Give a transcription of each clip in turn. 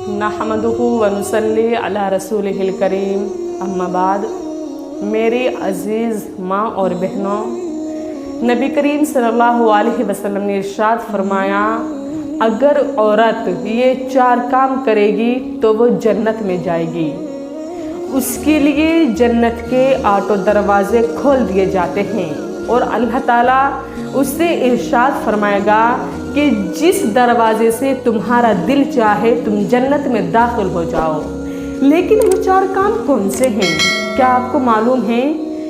नहमदुहु व नुसल्ली अला रसूलिहिल करीम, अम्मा बाद। मेरी अज़ीज़ माँ और बहनों, नबी करीम सल्लल्लाहु अलैहि वसल्लम ने इरशाद फरमाया, अगर औरत ये 4 काम करेगी तो वो जन्नत में जाएगी। उसके लिए जन्नत के 8 दरवाजे खोल दिए जाते हैं और अल्लाह ताला उससे इरशाद फरमाएगा कि जिस दरवाजे से तुम्हारा दिल चाहे तुम जन्नत में दाखिल हो जाओ। लेकिन वो 4 काम कौन से हैं? क्या आपको मालूम है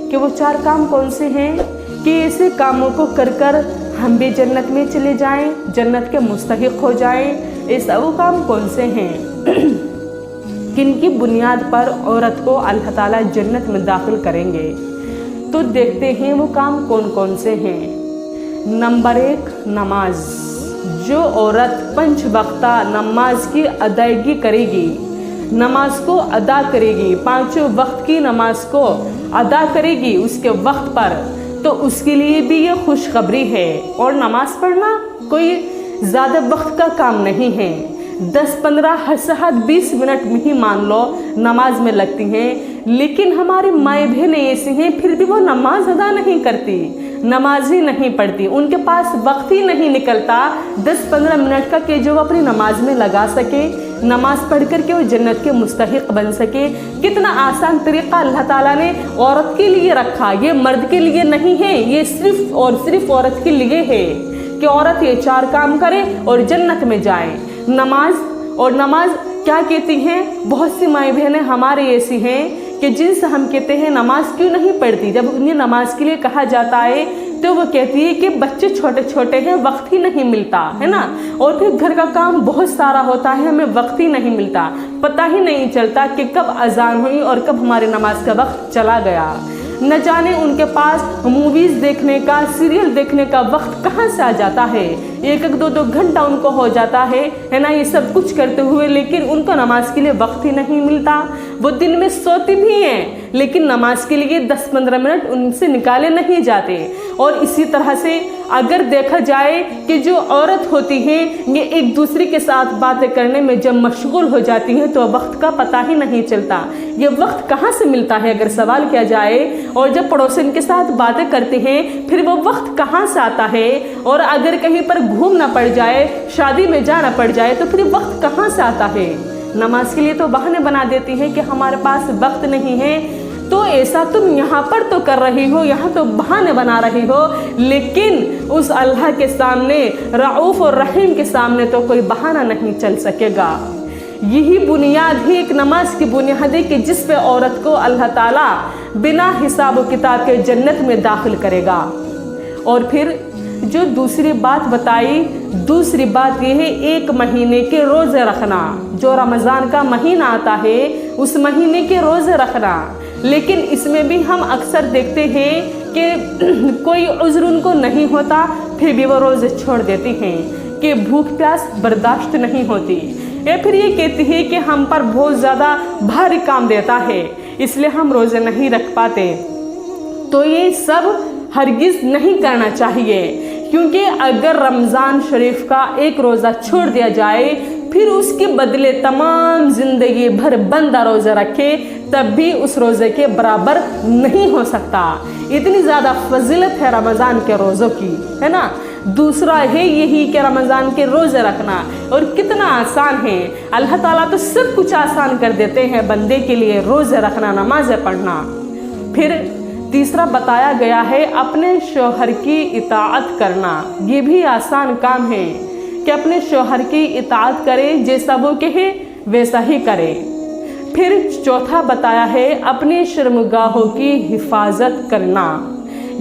कि वो 4 काम कौन से हैं कि ऐसे कामों को कर कर हम भी जन्नत में चले जाएं, जन्नत के मुस्तहिक हो जाएं? ऐसा वो काम कौन से हैं किनकी बुनियाद पर औरत को अल्लाह ताला जन्नत में दाखिल करेंगे? तो देखते हैं वो काम कौन कौन से हैं। नंबर 1, नमाज। जो औरत 5 वक्ता नमाज की अदायगी करेगी, नमाज को अदा करेगी, 5 वक्त की नमाज को अदा करेगी उसके वक्त पर, तो उसके लिए भी ये खुशखबरी है। और नमाज पढ़ना कोई ज़्यादा वक्त का काम नहीं है, 10-15 हद 20 मिनट में ही मान लो नमाज में लगती हैं। लेकिन हमारी माएँ बहनें ऐसी हैं फिर भी वो नमाज अदा नहीं करती, नमाज ही नहीं पढ़ती, उनके पास वक्त ही नहीं निकलता 10-15 मिनट का कि जो वो अपनी नमाज में लगा सके, नमाज पढ़ कर के वो जन्नत के मुस्तहिक बन सके। कितना आसान तरीक़ा अल्लाह ताला ने औरत के लिए रखा, ये मर्द के लिए नहीं है, ये सिर्फ और सिर्फ औरत के लिए है कि औरत ये 4 काम करे और जन्नत में जाए। नमाज, और नमाज क्या कहती हैं? बहुत सी माएँ बहनें हमारे ऐसी हैं कि जिनसे हम कहते हैं नमाज क्यों नहीं पढ़ती, जब उन्हें नमाज के लिए कहा जाता है तो वो कहती है कि बच्चे छोटे छोटे हैं, वक्त ही नहीं मिलता है ना, और फिर घर का काम बहुत सारा होता है, हमें वक्त ही नहीं मिलता, पता ही नहीं चलता कि कब अजान हुई और कब हमारे नमाज का वक्त चला गया। न जाने उनके पास मूवीज़ देखने का, सीरियल देखने का वक्त कहाँ से आ जाता है, 1-2 घंटा उनको हो जाता है ना, ये सब कुछ करते हुए, लेकिन उनको नमाज के लिए वक्त ही नहीं मिलता। वो दिन में सोती भी हैं लेकिन नमाज के लिए 10-15 मिनट उनसे निकाले नहीं जाते। और इसी तरह से अगर देखा जाए कि जो औरत होती हैं ये एक दूसरे के साथ बातें करने में जब मशगूल हो जाती हैं तो वक्त का पता ही नहीं चलता, ये वक्त कहाँ से मिलता है अगर सवाल किया जाए। और जब पड़ोसन के साथ बातें करते हैं फिर वो वक्त कहाँ से आता है। और अगर कहीं पर घूमना पड़ जाए, शादी में जाना पड़ जाए तो फिर वक्त कहाँ से आता है। नमाज के लिए तो बहाने बना देती हैं कि हमारे पास वक्त नहीं है। तो ऐसा तुम यहाँ पर तो कर रही हो, यहाँ तो बहाने बना रही हो, लेकिन उस अल्लाह के सामने, रऊफ़ और रहीम के सामने तो कोई बहाना नहीं चल सकेगा। यही बुनियाद ही एक नमाज की बुनियाद है कि जिस पे औरत को अल्लाह ताला बिना हिसाब व किताब के जन्नत में दाखिल करेगा। और फिर जो दूसरी बात बताई, दूसरी बात यह है 1 महीने के रोज़े रखना। जो रमज़ान का महीना आता है उस महीने के रोज़े रखना। लेकिन इसमें भी हम अक्सर देखते हैं कि कोई उज़्र उनको नहीं होता फिर भी वो रोज़े छोड़ देती हैं कि भूख प्यास बर्दाश्त नहीं होती, या फिर ये कहती है कि हम पर बहुत ज़्यादा भारी काम देता है इसलिए हम रोज़े नहीं रख पाते। तो ये सब हरगिज़ नहीं करना चाहिए, क्योंकि अगर रमज़ान शरीफ का एक रोज़ा छोड़ दिया जाए फिर उसके बदले तमाम ज़िंदगी भर बंदा रोज़ा रखे तब भी उस रोज़े के बराबर नहीं हो सकता। इतनी ज़्यादा फजीलत है रमज़ान के रोज़ों की, है ना। दूसरा है यही कि रमज़ान के रोज़े रखना, और कितना आसान है, अल्लाह ताला तो सब कुछ आसान कर देते हैं बंदे के लिए, रोज़े रखना, नमाज़ें पढ़ना। फिर तीसरा बताया गया है अपने शौहर की इताअत करना। ये भी आसान काम है कि अपने शौहर की इताअत करे, जैसा वो कहे वैसा ही करे। फिर चौथा बताया है अपने शर्मगाहों की हिफाजत करना,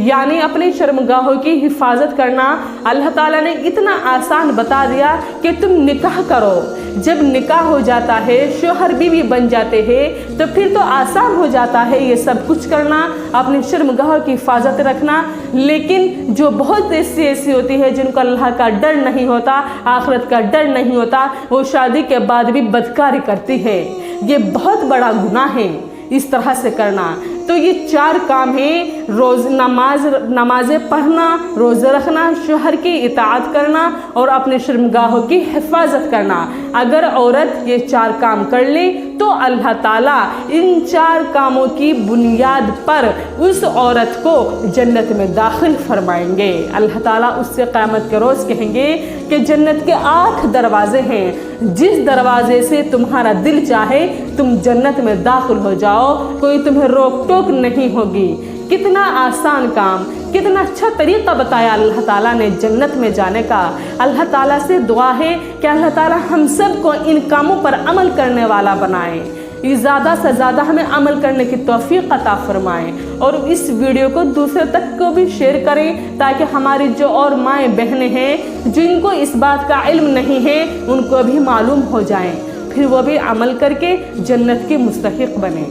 यानी अपने शर्मगाहों की हिफाजत करना अल्लाह ताला ने इतना आसान बता दिया कि तुम निकाह करो। जब निकाह हो जाता है, शौहर बीवी बन जाते हैं, तो फिर तो आसान हो जाता है ये सब कुछ करना, अपने शर्मगाहों की हिफाजत रखना। लेकिन जो बहुत ऐसी होती है जिनको अल्लाह का डर नहीं होता, आखिरत का डर नहीं होता, वो शादी के बाद भी बदकारी करती है। ये बहुत बड़ा गुनाह है इस तरह से करना। तो ये 4 काम हैं, रोज़ नमाज़ें पढ़ना, रोज़े रखना, शोहर की इताअत करना और अपने शर्मगाहों की हिफाजत करना। अगर औरत ये 4 काम कर ले तो अल्लाह ताला इन 4 कामों की बुनियाद पर उस औरत को जन्नत में दाखिल फरमाएंगे। अल्लाह ताला उससे क़यामत के रोज़ कहेंगे कि जन्नत के 8 दरवाज़े हैं, जिस दरवाज़े से तुम्हारा दिल चाहे तुम जन्नत में दाखिल हो जाओ, कोई तुम्हें रोक टोक नहीं होगी। कितना आसान काम, कितना अच्छा तरीक़ा बताया अल्लाह ताला ने जन्नत में जाने का। अल्लाह ताला से दुआ है कि अल्लाह ताला हम सब को इन कामों पर अमल करने वाला बनाए, ज़्यादा से ज़्यादा हमें अमल करने की तौफ़ीक़ अता फ़रमाएँ और इस वीडियो को दूसरे तक को भी शेयर करें ताकि हमारी जो और माएँ बहनें हैं जिनको इस बात का इल्म नहीं है उनको भी मालूम हो जाए, फिर वो भी अमल करके जन्नत के मुस्तहिक़ बने।